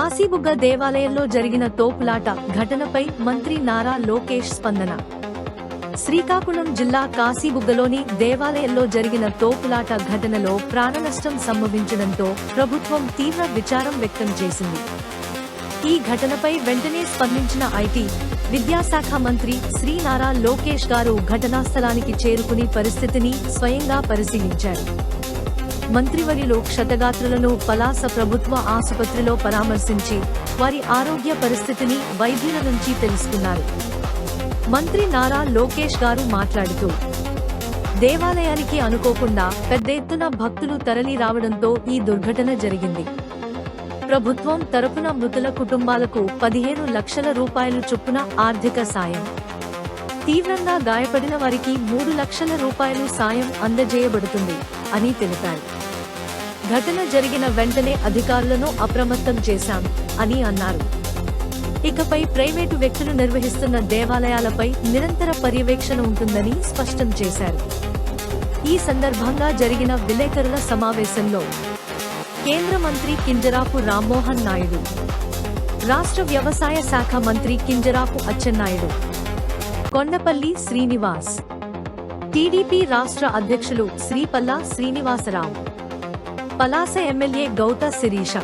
కాశీబుగ్గ దేవాలయంలో జరిగిన తోపులాట ఘటనపై మంత్రి నారా లోకేష్ స్పందన. శ్రీకాకుళం జిల్లా కాశీబుగ్గలోని దేవాలయంలో జరిగిన తోపులాట ఘటనలో ప్రాణనష్టం సంభవించడంతో ప్రభుత్వం తీవ్ర విచారం వ్యక్తం చేసింది. ఈ ఘటనపై వెంటనే స్పందించిన ఐటీ, విద్యాశాఖ మంత్రి శ్రీ నారా లోకేష్ గారు ఘటనాస్థలానికి చేరుకుని పరిస్థితిని స్వయంగా పరిశీలించారు. మంత్రివర్యులు క్షతగాత్రులను పలాస ప్రభుత్వ ఆసుపత్రిలో పరామర్శించి వారి ఆరోగ్య పరిస్థితిని వైద్యుల నుంచి తెలుసుకున్నారు. మంత్రి నారా లోకేష్ గారు మాట్లాడుతూ, దేవాలయానికి అనుకోకుండా పెద్ద ఎత్తున భక్తులు తరలి రావడంతో ఈ దుర్ఘటన జరిగింది. ప్రభుత్వం తరపున మృతుల కుటుంబాలకు 15 లక్షల రూపాయలు చొప్పున ఆర్థిక సాయం, తీవ్రంగా గాయపడిన వారికి 3 లక్షల రూపాయలు సాయం అందజేయబడుతుంది అని తెలిపారు. ఘటన జరిగిన వెంటనే అధికారులను అప్రమత్తం చేశాం అని అన్నారు. ఇకపై ప్రైవేటు వ్యక్తులు నిర్వహిస్తున్న దేవాలయాలపై నిరంతర పర్యవేక్షణ ఉంటుందని స్పష్టం చేశారు. ఈ సందర్భంగా జరిగిన విలేకరుల సమావేశంలో కేంద్ర మంత్రి కింజరాపు రామ్మోహన్ నాయుడు, రాష్ట్ర వ్యవసాయ శాఖ మంత్రి కింజరాపు అచ్చెన్నాయుడు, కొండపల్లి శ్రీనివాస్, టీడీపీ రాష్ట్ర అధ్యక్షులు శ్రీపల్లా శ్రీనివాసరావు, పలాస ఎమ్మెల్యే గౌత శిరీష,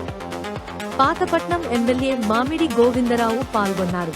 పాతపట్నం ఎమ్మెల్యే మామిడి గోవిందరావు పాల్గొన్నారు.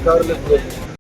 Carlos